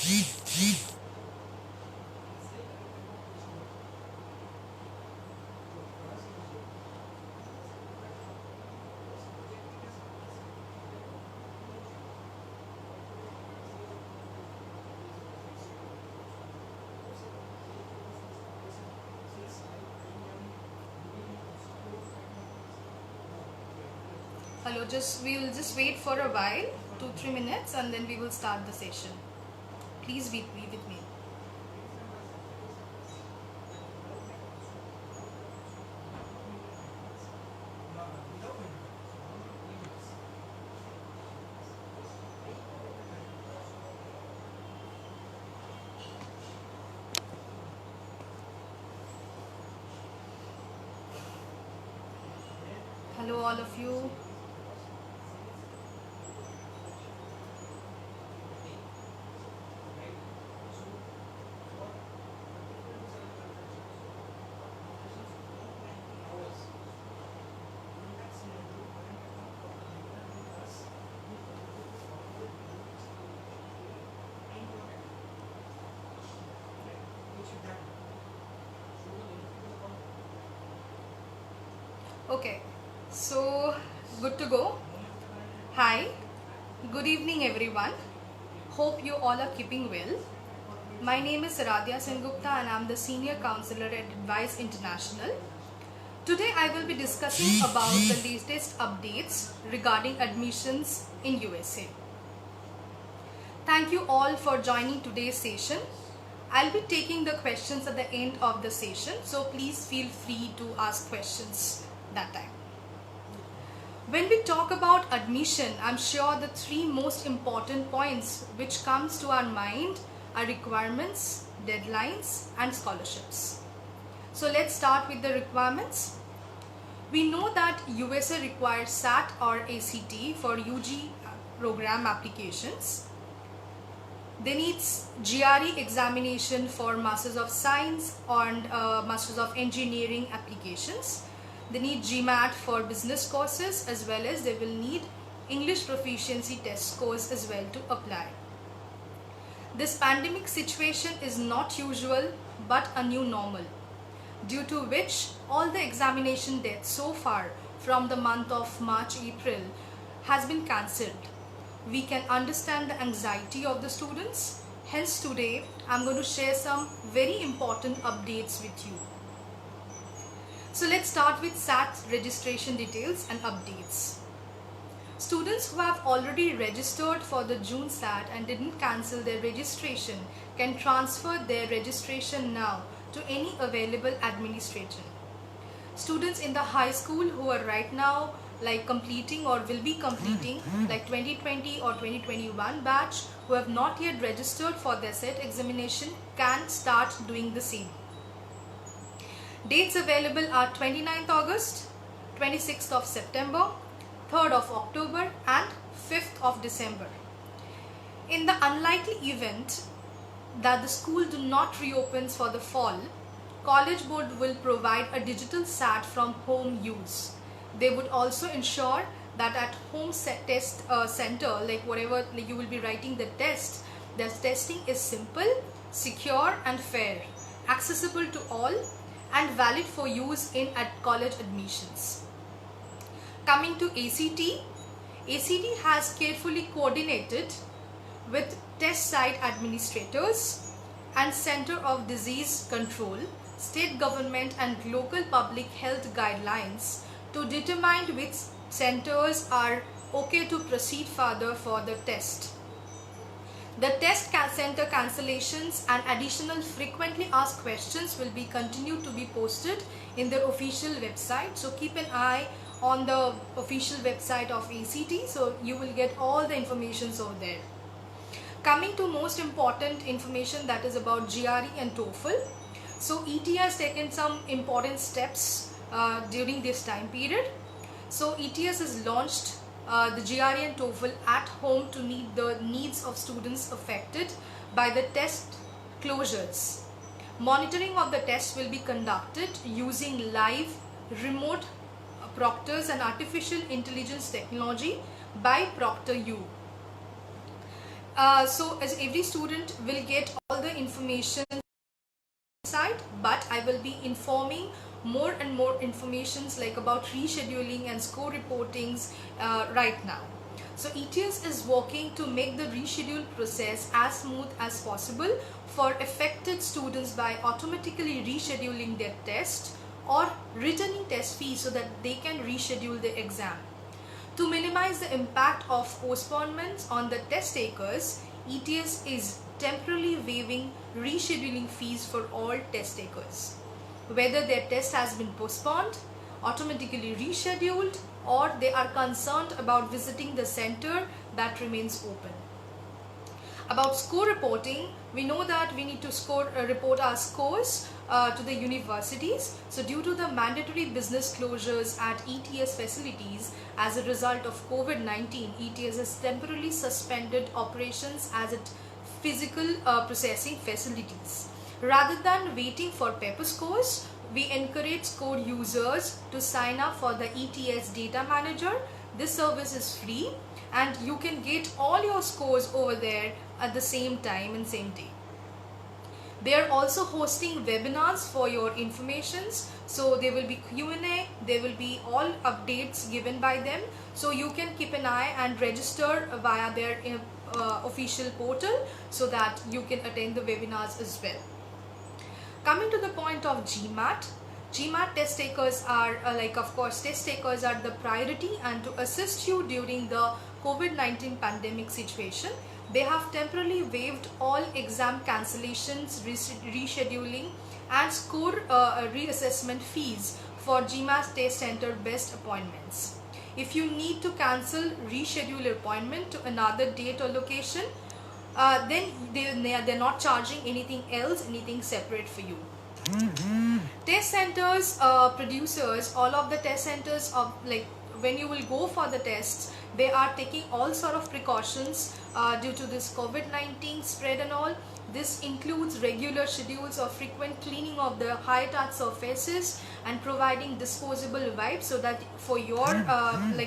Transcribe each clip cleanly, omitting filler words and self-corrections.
Hello, we will just wait for a while, 2-3 minutes, and then we will start the session. Please be with me. Hello, all of you. Okay, so good to go. Hi, good evening everyone. Hope you all are keeping well. My name is Radhya Sengupta and I am the Senior Counselor at Advice International. Today I will be discussing about the latest updates regarding admissions in USA. Thank you all for joining today's session. I'll be taking the questions at the end of the session, so please feel free to ask questions that time. When we talk about admission, I'm sure the 3 most important points which comes to our mind are requirements, deadlines and scholarships. So let's start with the requirements. We know that USA requires SAT or ACT for UG program applications. They need GRE examination for Masters of Science and Masters of Engineering applications. They need GMAT for business courses, as well as they will need English proficiency test scores as well to apply. This pandemic situation is not usual but a new normal, due to which all the examination dates so far from the month of March-April has been cancelled. We can understand the anxiety of the students. Hence today I'm going to share some very important updates with you. So let's start with SAT registration details and updates. Students who have already registered for the June SAT and didn't cancel their registration can transfer their registration now to any available administration. Students in the high school who are right now completing or will be completing 2020 or 2021 batch who have not yet registered for their SAT examination can start doing the same. Dates available are 29th August, 26th of September, 3rd of October and 5th of December. In the unlikely event that the school do not reopens for the fall, College Board will provide a digital SAT from home use. They would also ensure that at home test center, whatever you will be writing the test, the testing is simple, secure and fair, accessible to all and valid for use in college admissions. Coming to ACT, ACT has carefully coordinated with test site administrators and Center of Disease Control, state government and local public health guidelines to determine which centers are okay to proceed further for the test. The test center cancellations and additional frequently asked questions will be continued to be posted in their official website. So keep an eye on the official website of ACT, so you will get all the information over there. Coming to most important information, that is about GRE and TOEFL. So ET has taken some important steps during this time period. So ETS has launched the GRE and TOEFL at home to meet the needs of students affected by the test closures. Monitoring of the test will be conducted using live remote proctors and artificial intelligence technology by ProctorU. So as every student will get all the information site, but I will be informing more and more informations like about rescheduling and score reportings right now. So ETS is working to make the reschedule process as smooth as possible for affected students by automatically rescheduling their test or returning test fees so that they can reschedule the exam. To minimize the impact of postponements on the test takers, ETS is temporarily waiving rescheduling fees for all test takers. Whether their test has been postponed, automatically rescheduled, or they are concerned about visiting the center that remains open. About score reporting, we know that we need to report our scores to the universities. So due to the mandatory business closures at ETS facilities as a result of COVID-19, ETS has temporarily suspended operations as its physical processing facilities. Rather than waiting for paper scores, we encourage score users to sign up for the ETS data manager. This service is free and you can get all your scores over there at the same time and same day. They are also hosting webinars for your informations. So there will be Q&A, there will be all updates given by them. So you can keep an eye and register via their official portal so that you can attend the webinars as well. Coming to the point of GMAT, test takers are test takers are the priority, and to assist you during the COVID-19 pandemic situation, they have temporarily waived all exam cancellations, rescheduling and score reassessment fees for GMAT test center best appointments. If you need to cancel, reschedule your appointment to another date or location, then they're not charging anything else, anything separate for you. Test centers, producers, all of the test centers of when you will go for the tests, they are taking all sort of precautions due to this COVID-19 spread and all. This includes regular schedules of frequent cleaning of the high touch surfaces and providing disposable wipes so that for your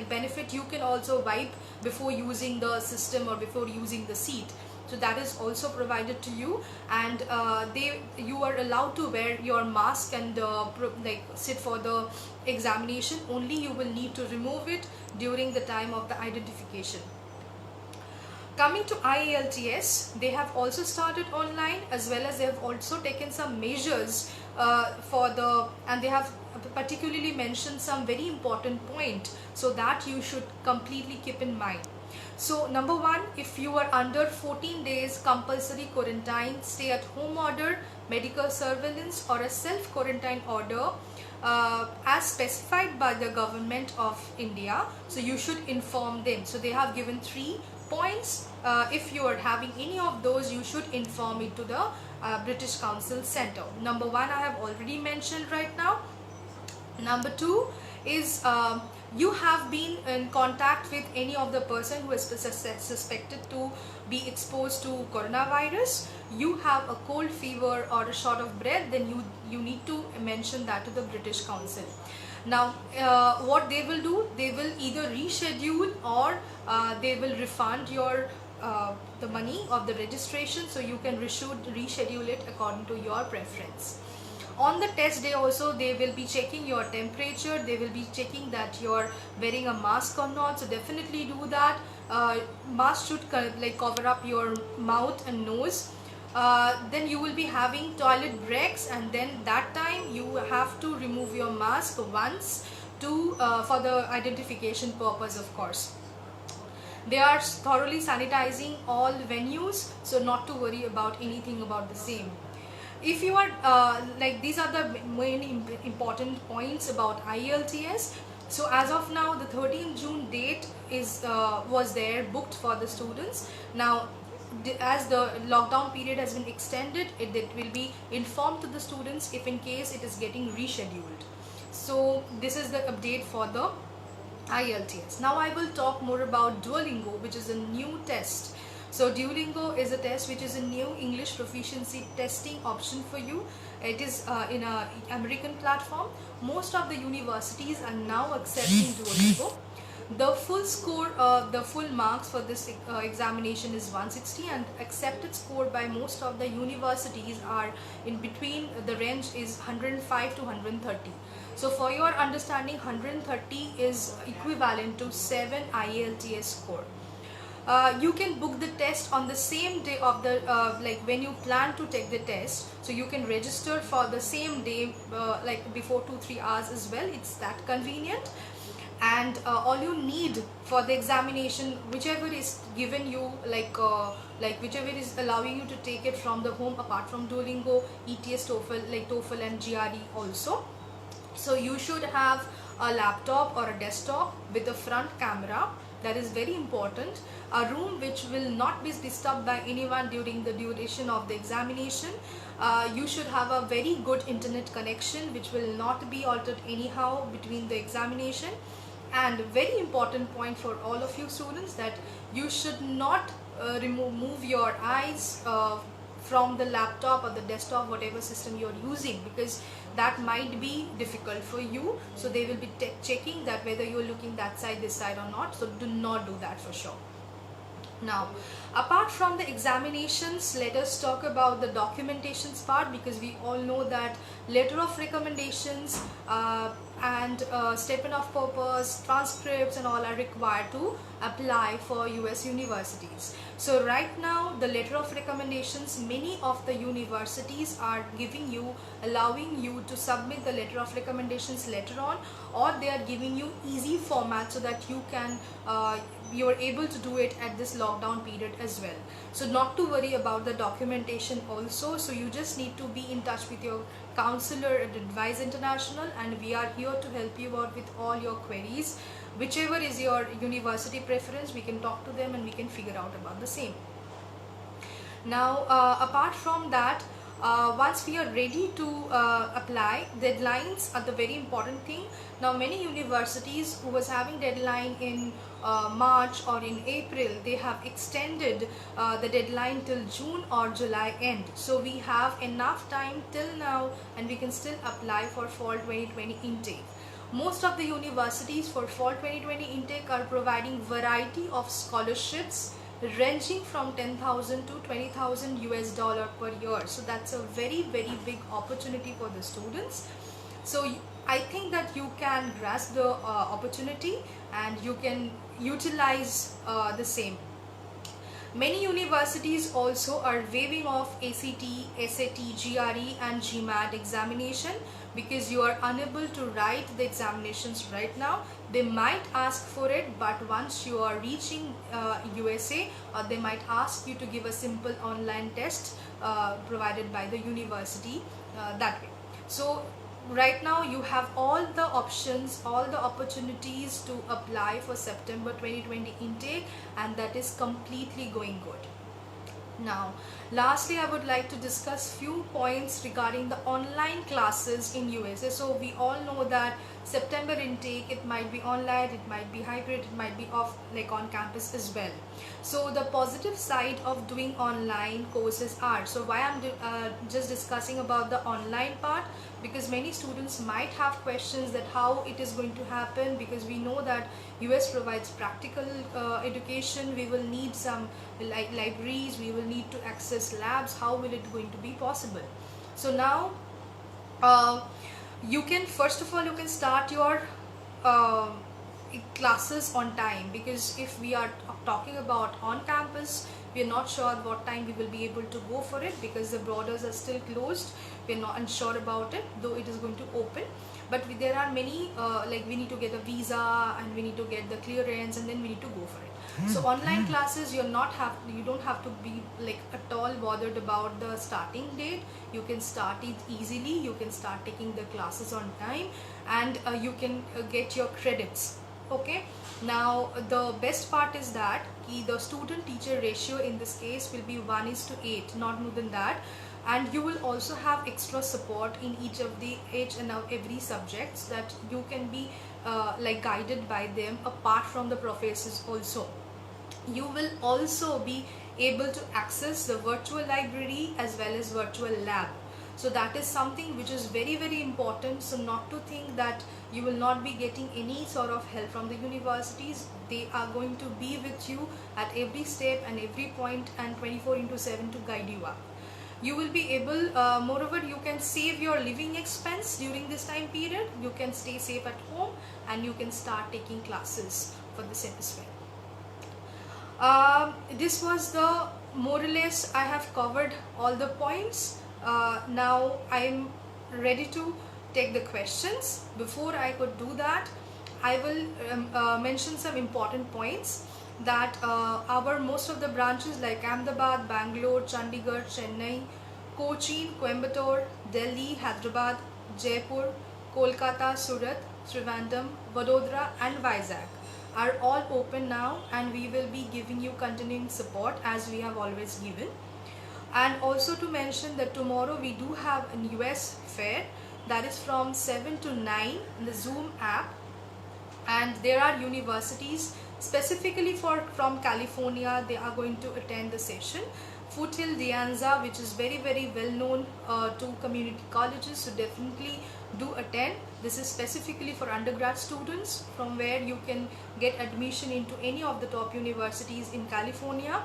benefit you can also wipe before using the system or before using the seat. So that is also provided to you, and you are allowed to wear your mask and sit for the examination. Only you will need to remove it during the time of the identification. Coming to IELTS, they have also started online, as well as they have also taken some measures and they have particularly mentioned some very important point, so that you should completely keep in mind. So number one, if you are under 14 days compulsory quarantine, stay at home order, medical surveillance or a self quarantine order as specified by the government of India, so you should inform them. So they have given 3 points. If you are having any of those, you should inform it to the British Council Centre. Number 1 I have already mentioned right now. Number 2 is you have been in contact with any of the person who is suspected to be exposed to coronavirus, you have a cold fever or a short of breath, then you need to mention that to the British Council. Now what they will do, they will either reschedule or they will refund your the money of the registration, so you can reschedule it according to your preference. On the test day also, they will be checking your temperature, they will be checking that you're wearing a mask or not, so definitely do that. Mask should cover up your mouth and nose. Then you will be having toilet breaks, and then that time you have to remove your mask once to for the identification purpose, of course. They are thoroughly sanitizing all venues, so not to worry about anything about the same. If you are these are the main important points about IELTS. So as of now, the 13th June date was there booked for the students. Now as the lockdown period has been extended, it will be informed to the students if in case it is getting rescheduled. So this is the update for the IELTS. Now I will talk more about Duolingo, which is a new test. So Duolingo is a test which is a new English proficiency testing option for you. It is in an American platform. Most of the universities are now accepting Duolingo. The full score, the full marks for this examination is 160, and accepted score by most of the universities are in between, the range is 105 to 130. So for your understanding, 130 is equivalent to 7 IELTS score. You can book the test on the same day of the like when you plan to take the test, so you can register for the same day, like before 2-3 hours as well. It's that convenient. And all you need for the examination, whichever is given you, like whichever is allowing you to take it from the home, apart from Duolingo, ETS, TOEFL, like TOEFL and GRE also. So you should have a laptop or a desktop with a front camera. That is very important. A room which will not be disturbed by anyone during the duration of the examination. You should have a very good internet connection which will not be altered anyhow between the examination. And very important point for all of you students, that you should not remove your eyes from the laptop or the desktop, whatever system you are using, because that might be difficult for you. So they will be checking that whether you are looking that side, this side or not. So do not do that for sure. Now, apart from the examinations, let us talk about the documentations part, because we all know that letter of recommendations and statement of purpose, transcripts and all are required to apply for US universities. So right now, the letter of recommendations, many of the universities are giving you, allowing you to submit the letter of recommendations later on, or they are giving you easy format so that you can you are able to do it at this lockdown period as well. So not to worry about the documentation also. So you just need to be in touch with your counselor at Advise International, and we are here to help you out with all your queries. Whichever is your university preference, we can talk to them and we can figure out about the same. Now apart from that, once we are ready to apply, deadlines are the very important thing. Now many universities who was having deadline in March or in April, they have extended the deadline till June or July end. So we have enough time till now, and we can still apply for fall 2020 intake. Most of the universities for fall 2020 intake are providing variety of scholarships ranging from 10,000 to 20,000 US dollar per year. So that's a very big opportunity for the students. So I think that you can grasp the opportunity and you can utilize the same. Many universities also are waiving off ACT, SAT, GRE and GMAT examination because you are unable to write the examinations right now. They might ask for it, but once you are reaching USA, they might ask you to give a simple online test provided by the university that way. So right now you have all the options, all the opportunities to apply for September 2020 intake, and that is completely going good. Now lastly, I would like to discuss few points regarding the online classes in USA. So we all know that September intake, it might be online, it might be hybrid, it might be off, like on campus as well. So the positive side of doing online courses are, so why I'm just discussing about the online part, because many students might have questions that how it is going to happen, because we know that US provides practical education. We will need some libraries, we will need to access labs. How will it going to be possible? So now you can, first of all, you can start your classes on time, because if we are talking about on campus, we are not sure what time we will be able to go for it, because the borders are still closed. We are not unsure about it, though it is going to open. But there are many like we need to get a visa and we need to get the clearance, and then we need to go for it. So online classes, you don't have to be like at all bothered about the starting date. You can start it easily. You can start taking the classes on time, and you can get your credits. Okay. Now the best part is that the student teacher ratio in this case will be 1:8, not more than that. And you will also have extra support in each and every subjects, that you can be like guided by them apart from the professors also. You will also be able to access the virtual library as well as virtual lab. So that is something which is very, very important. So not to think that you will not be getting any sort of help from the universities. They are going to be with you at every step and every point, and 24/7 to guide you up. You will be able, moreover, you can save your living expense during this time period. You can stay safe at home and you can start taking classes for the semester. This was the more or less, I have covered all the points. Now I am ready to take the questions. Before I could do that, I will mention some important points that our most of the branches like Ahmedabad, Bangalore, Chandigarh, Chennai, Cochin, Coimbatore, Delhi, Hyderabad, Jaipur, Kolkata, Surat, Trivandrum, Vadodara and Vizag are all open now, and we will be giving you continuing support as we have always given. And also to mention that tomorrow we do have a US fair that is from 7 to 9 in the Zoom app, and there are universities specifically from California. They are going to attend the session. Foothill De Anza, which is very, very well known to community colleges, so definitely do attend. This is specifically for undergrad students, from where you can get admission into any of the top universities in California.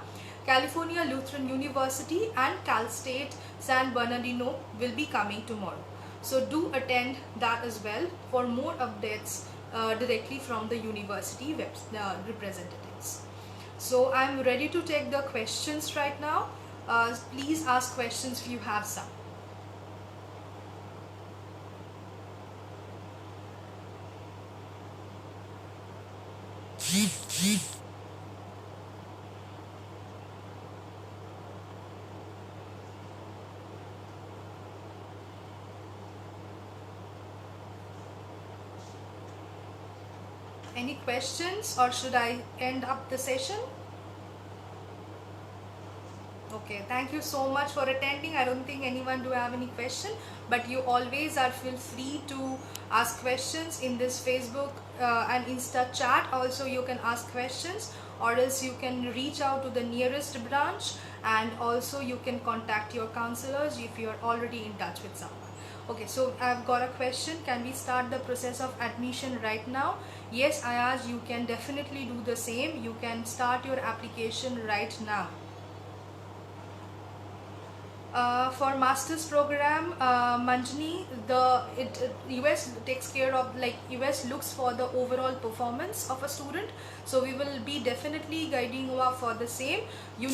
California Lutheran University and Cal State San Bernardino will be coming tomorrow. So do attend that as well for more updates directly from the university representatives. So I'm ready to take the questions right now. Please ask questions if you have some. Any questions, or should I end up the session? Okay, thank you so much for attending. I don't think anyone do have any question, but you always are feel free to ask questions in this Facebook and Insta chat. Also you can ask questions, or else you can reach out to the nearest branch, and also you can contact your counselors if you are already in touch with someone. Okay, so I've got a question. Can we start the process of admission right now? Yes, Ayaz, you can definitely do the same. You can start your application right now. For master's program, Manjani, the US takes care of, like, US looks for the overall performance of a student. So we will be definitely guiding you up for the same. You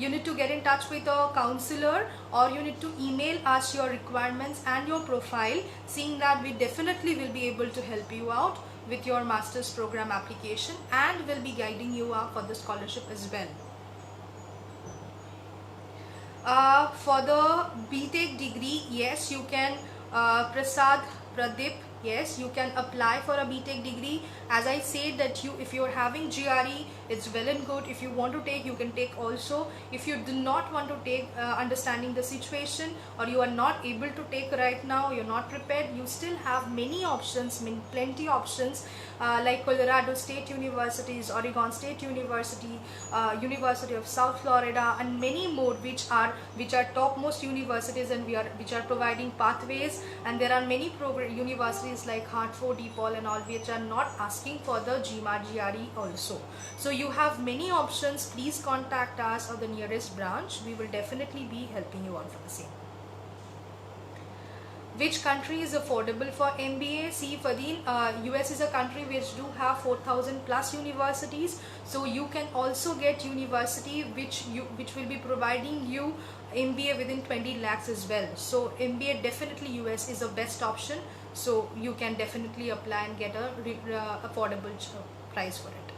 need to get in touch with a counselor, or you need to email us your requirements and your profile, seeing that we definitely will be able to help you out with your master's program application, and will be guiding you up for the scholarship as well. For the BTech degree, yes, you can, Pradeep, yes, you can apply for a BTech degree. As I said that if you are having GRE, it's well and good. If you want to take, you can take also. If you do not want to take, understanding the situation, or you are not able to take right now, you're not prepared, you still have many options, plenty options, like Colorado State Universities, Oregon State University, University of South Florida, and many more, which are topmost universities, and which are providing pathways. And there are many universities like Hartford, DePaul and all, which are not asking for the GMAT GRE also. So you have many options. Please contact us or the nearest branch. We will definitely be helping you out for the same. Which country is affordable for MBA? See, Fadeen, US is a country which do have 4,000 plus universities. So you can also get university which will be providing you MBA within 20 lakhs as well. So MBA definitely US is the best option. So you can definitely apply and get a affordable price for it.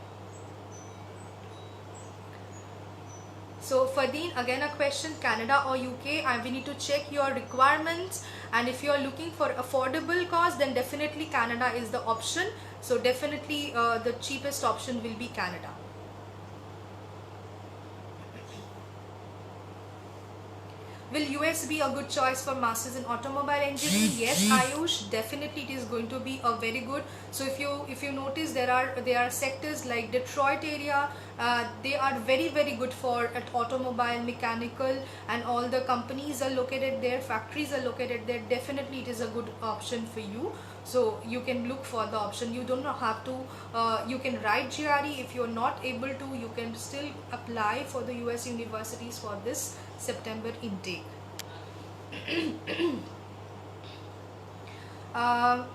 So Fadeen, again a question, Canada or UK, we need to check your requirements, and if you are looking for affordable cost, then definitely Canada is the option. So definitely the cheapest option will be Canada. Will US be a good choice for masters in automobile engineering? Yes, Ayush, definitely it is going to be a very good. So if you notice, there are sectors like Detroit area, they are very good for at automobile, mechanical, and all the companies are located there, factories are located there. Definitely it is a good option for you. So you can look for the option. You don't have to, you can write GRE. If you're not able to, you can still apply for the US universities for this September intake. uh,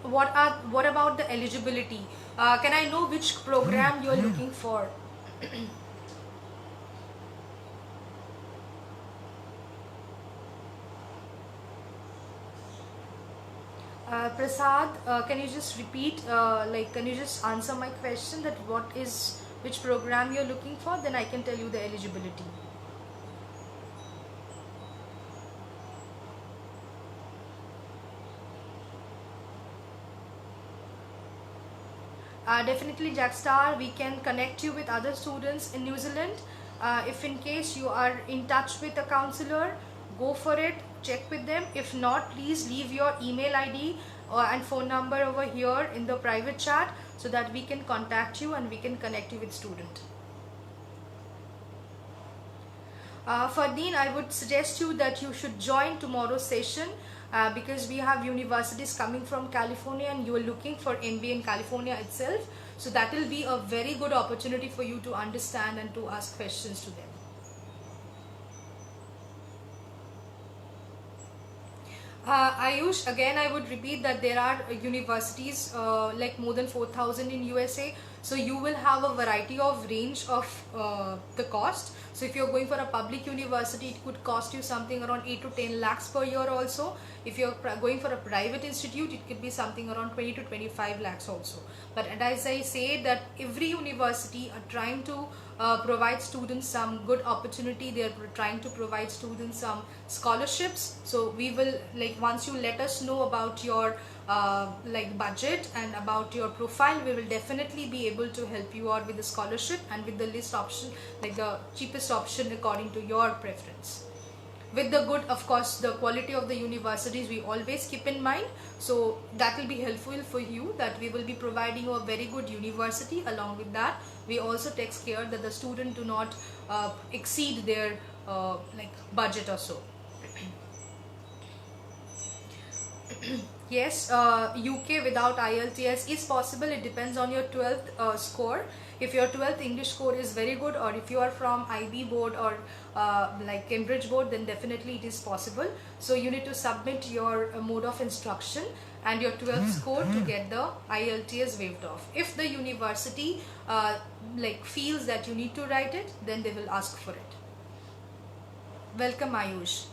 what about the eligibility? Can I know which program you're looking for? Prasad, can you just repeat, like, can you just answer my question that which program you're looking for? Then I can tell you the eligibility. Definitely, Jackstar, we can connect you with other students in New Zealand. If in case you are in touch with a counselor, go for it, check with them. If not, please leave your email ID and phone number over here in the private chat so that we can contact you and we can connect you with student. Fardeen, I would suggest you that you should join tomorrow's session because we have universities coming from California and you are looking for MBA in California itself. So that will be a very good opportunity for you to understand and to ask questions to them. Ayush, again I would repeat that there are universities like more than 4,000 in USA. So you will have a variety of range of the cost. So if you're going for a public university, it could cost you something around 8 to 10 lakhs per year also. If you're going for a private institute, it could be something around 20 to 25 lakhs also. But as I say that every university are trying to provide students some good opportunity. They are trying to provide students some scholarships. So we will, like, once you let us know about your like budget and about your profile, we will definitely be able to help you out with the scholarship and with the list option, like the cheapest option according to your preference. With the good, of course, the quality of the universities we always keep in mind. So that will be helpful for you, that we will be providing you a very good university. Along with that, we also take care that the student do not exceed their like budget or so. Yes, UK without IELTS is possible. It depends on your 12th score. If your 12th English score is very good, or if you are from IB board or like Cambridge board, then definitely it is possible. So you need to submit your mode of instruction and your 12th score to get the IELTS waived off. If the university like feels that you need to write it, then they will ask for it. Welcome, Ayush.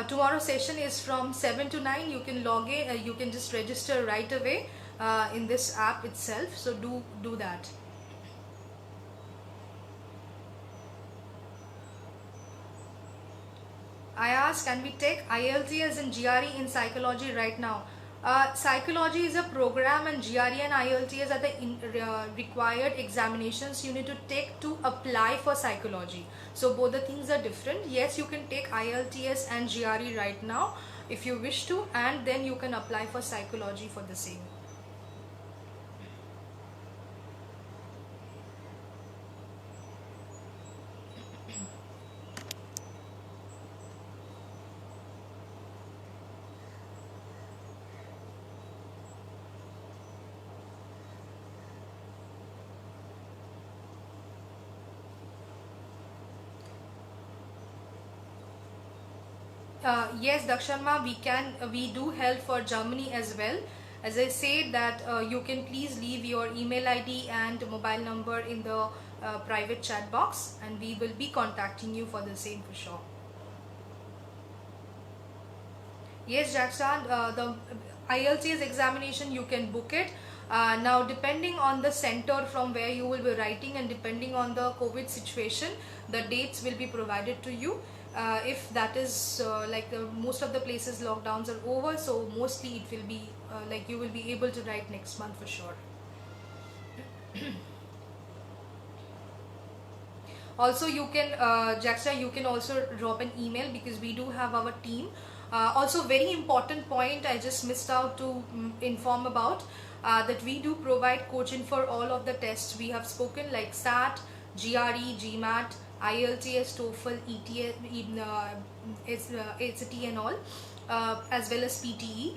Tomorrow's session is from 7 to 9. You can log in, you can just register right away in this app itself. So do that. I asked, can we take IELTS and GRE in psychology right now? Psychology is a program and GRE and IELTS are the required examinations you need to take to apply for psychology. So both the things are different. Yes, you can take IELTS and GRE right now if you wish to, and then you can apply for psychology for the same. Yes, Daksharma, we do help for Germany as well. As I said that you can please leave your email ID and mobile number in the private chat box, and we will be contacting you for the same for sure. Yes, Jackson, the IELTS examination, you can book it. Now, depending on the center from where you will be writing and depending on the COVID situation, the dates will be provided to you. If that is like most of the places lockdowns are over, so mostly it will be like you will be able to write next month for sure. Also you can Jaxa, you can also drop an email, because we do have our team. Also very important point I just missed out to inform about, that we do provide coaching for all of the tests we have spoken, like SAT, GRE, GMAT, IELTS, TOEFL, ETA, ACT and all, as well as PTE.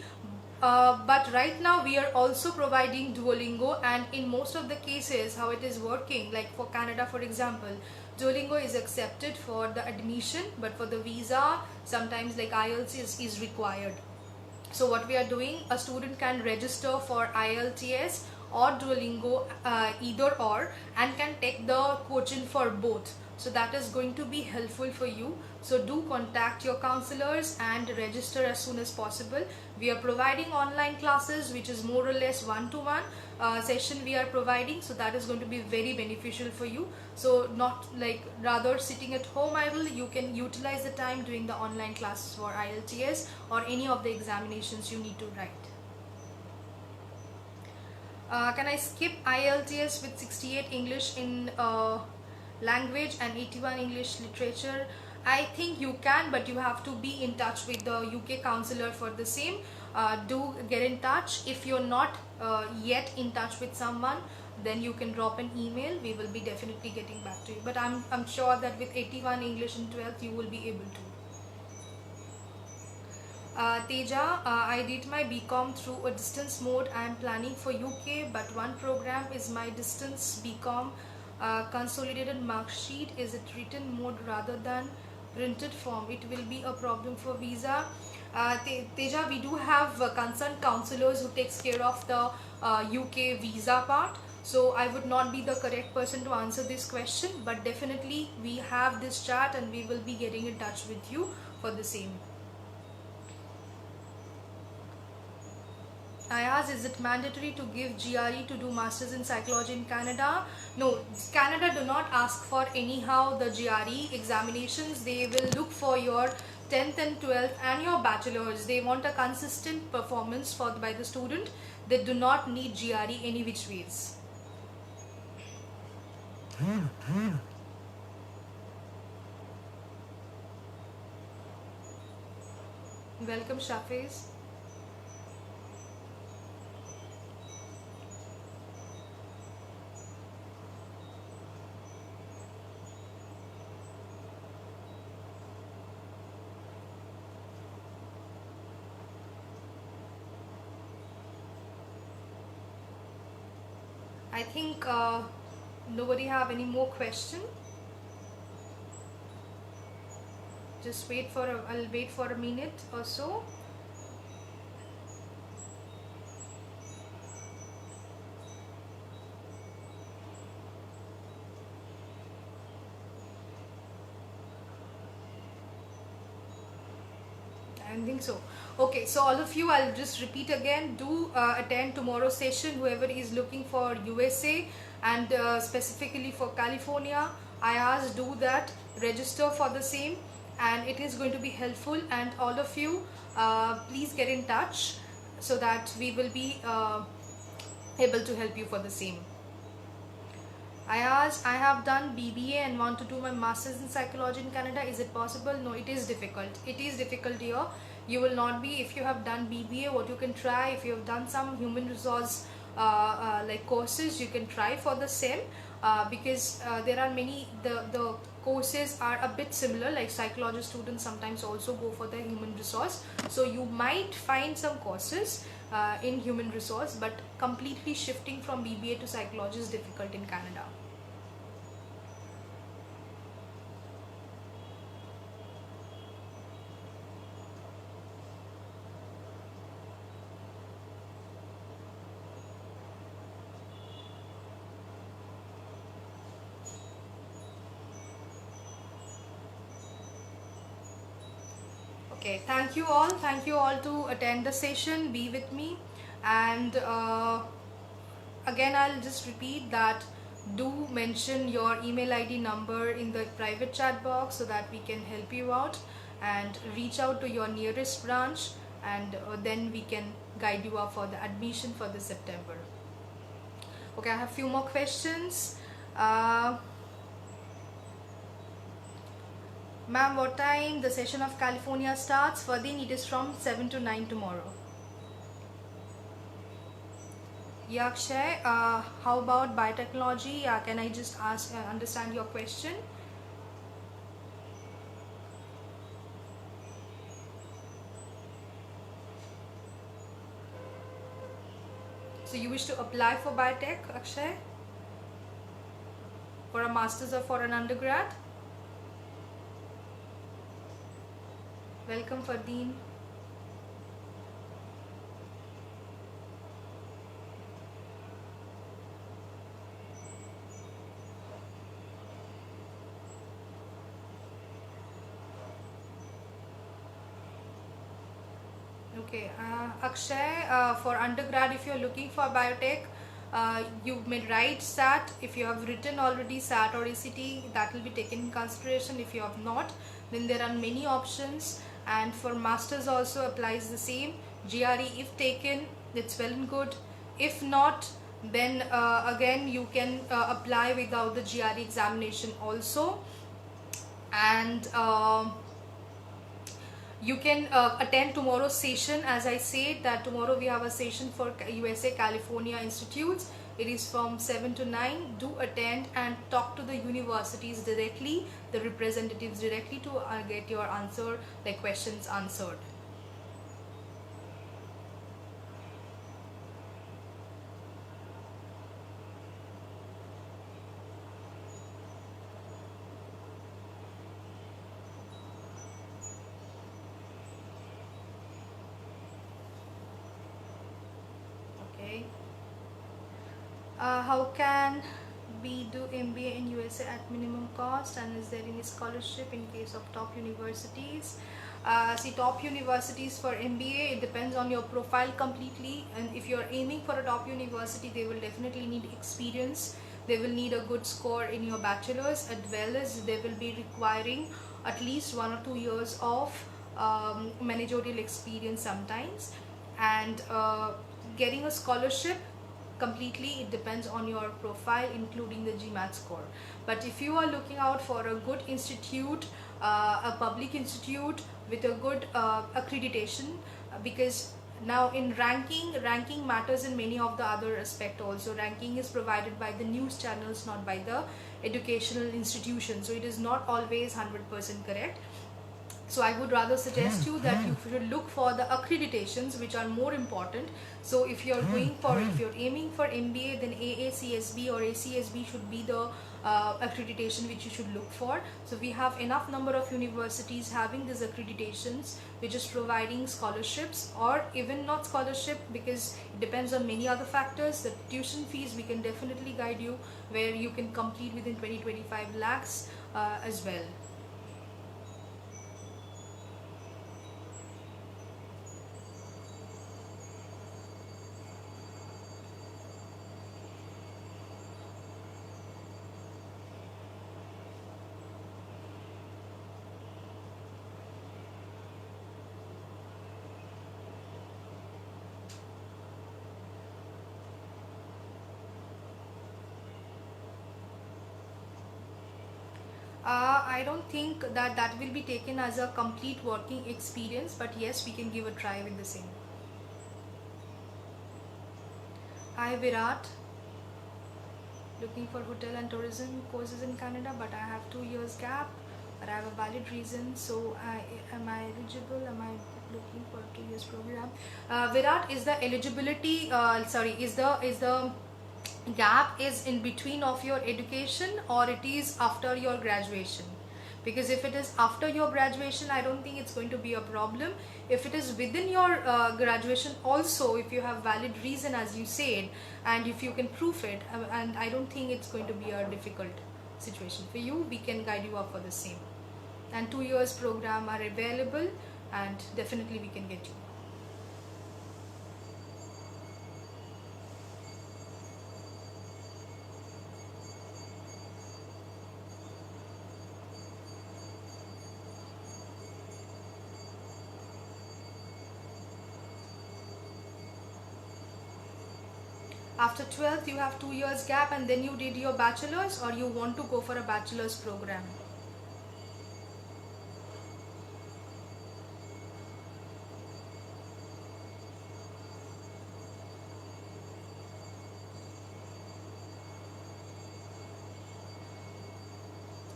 But right now we are also providing Duolingo, and in most of the cases how it is working, like for Canada for example, Duolingo is accepted for the admission, but for the visa sometimes like IELTS is required. So what we are doing, a student can register for IELTS or Duolingo, either or, and can take the coaching for both. So that is going to be helpful for you. So do contact your counselors and register as soon as possible. We are providing online classes, which is more or less one-to-one session we are providing, so that is going to be very beneficial for you. So not like rather sitting at home idle, you can utilize the time doing the online classes for IELTS or any of the examinations you need to write. Can I skip IELTS with 68 English in language and 81 English literature? I think you can, but you have to be in touch with the UK counselor for the same. Do get in touch. If you're not yet in touch with someone, then you can drop an email. We will be definitely getting back to you. But I'm sure that with 81 English in 12th, you will be able to. Teja, I did my BCom through a distance mode. I am planning for UK, but one program is my distance BCom consolidated mark sheet. Is it written mode rather than printed form? It will be a problem for visa. Teja, we do have concerned counselors who takes care of the UK visa part. So I would not be the correct person to answer this question, but definitely we have this chat and we will be getting in touch with you for the same. I asked, is it mandatory to give GRE to do Masters in Psychology in Canada? No, Canada do not ask for anyhow the GRE examinations. They will look for your 10th and 12th and your bachelor's. They want a consistent performance by the student. They do not need GRE any which ways. Welcome, Shafiz. I think nobody have any more question. Just wait for I'll wait for a minute or so. I think so. Okay, so all of you, I'll just repeat again, do attend tomorrow's session, whoever is looking for USA and specifically for California. I asked do that, register for the same, and it is going to be helpful. And all of you, please get in touch so that we will be able to help you for the same. I asked, I have done BBA and want to do my Masters in Psychology in Canada. Is it possible? No, it is difficult. It is difficult here. You will not be, if you have done BBA, what you can try, if you have done some human resource like courses, you can try for the same, because there are many, the courses are a bit similar, like psychology students sometimes also go for the human resource. So you might find some courses in human resource, but completely shifting from BBA to psychology is difficult in Canada. Okay, thank you all to attend the session, be with me, and again I'll just repeat that do mention your email ID number in the private chat box so that we can help you out, and reach out to your nearest branch, and then we can guide you out for the admission for the September. Okay, I have few more questions. Ma'am, what time the session of California starts? Fardeen, it is from 7 to 9 tomorrow. Yeah, Akshay, how about biotechnology? Can I just ask, understand your question? So you wish to apply for biotech, Akshay? For a master's or for an undergrad? Welcome, Fardeen. Okay, Akshay, for undergrad, if you're looking for biotech, you may write SAT. If you have written already SAT or ACT, that will be taken in consideration. If you have not, then there are many options. And for masters also applies the same. GRE, if taken, it's well and good. If not, then again you can apply without the GRE examination also. And you can attend tomorrow's session. As I said, that tomorrow we have a session for USA California Institutes. It is from 7 to 9. Do attend and talk to the universities directly, the representatives directly, to get your answer, like questions answered. Okay. How can we do MBA in USA at minimum cost, and is there any scholarship in case of top universities? See, top universities for MBA, it depends on your profile completely, and if you're aiming for a top university, they will definitely need experience. They will need a good score in your bachelor's, as well as they will be requiring at least 1 or 2 years of managerial experience sometimes. And getting a scholarship, completely it depends on your profile, including the GMAT score. But if you are looking out for a good institute, a public institute with a good accreditation, because now in ranking matters in many of the other aspect also. Ranking is provided by the news channels, not by the educational institution, so it is not always 100% correct. So I would rather suggest you that you should look for the accreditations, which are more important. So if you're aiming for MBA, then AACSB or ACSB should be the accreditation which you should look for. So we have enough number of universities having these accreditations, which is providing scholarships, or even not scholarship, because it depends on many other factors. The tuition fees, we can definitely guide you where you can complete within 20-25 lakhs as well. I don't think that that will be taken as a complete working experience, but yes, we can give a try with the same. Hi Virat, looking for hotel and tourism courses in Canada, but I have 2 years gap, but I have a valid reason. So am I eligible? Am I looking for a 2 years program? Virat, is the eligibility? Is the gap is in between of your education, or it is after your graduation? Because if it is after your graduation, I don't think it's going to be a problem. If it is within your graduation also, if you have valid reason as you said, and if you can prove it, and I don't think it's going to be a difficult situation for you, we can guide you up for the same. And 2 years program are available, and definitely we can get you. After 12th, you have 2 years gap, and then you did your bachelor's, or you want to go for a bachelor's program?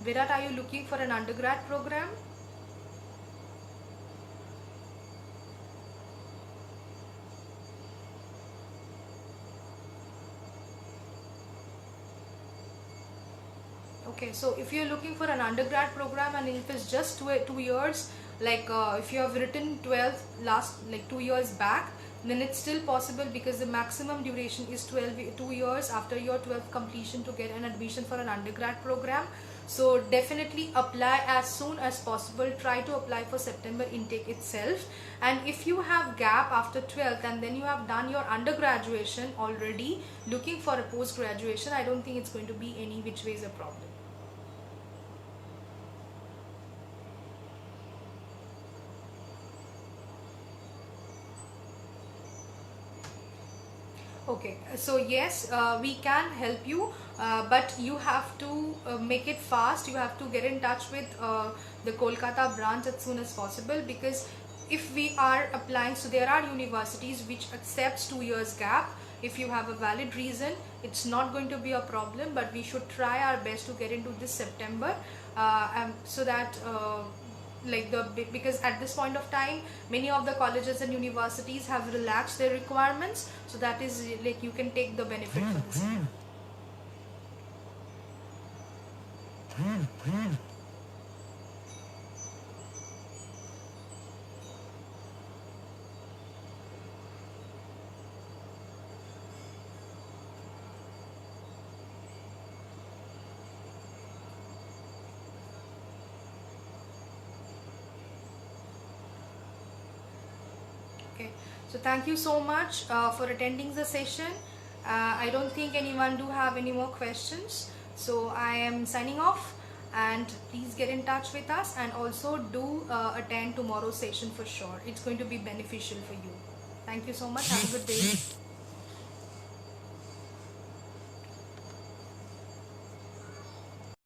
Virat, are you looking for an undergrad program? Okay, so if you're looking for an undergrad program and if it's just 2 years, like if you have written 12th last like 2 years back, then it's still possible because the maximum duration is 2 years after your 12th completion to get an admission for an undergrad program. So definitely apply as soon as possible. Try to apply for September intake itself. And if you have gap after 12th and then you have done your undergraduation already, looking for a post graduation, I don't think it's going to be any which ways a problem. Okay, so yes, we can help you, but you have to make it fast. You have to get in touch with the Kolkata branch as soon as possible, because if we are applying, so there are universities which accepts 2 years gap. If you have a valid reason, it's not going to be a problem, but we should try our best to get into this September, so that because at this point of time many of the colleges and universities have relaxed their requirements, so that is like you can take the benefit for this. Okay, so thank you so much for attending the session. I don't think anyone do have any more questions, so I am signing off, and please get in touch with us, and also do attend tomorrow's session for sure. It's going to be beneficial for you. Thank you so much. Have a good day.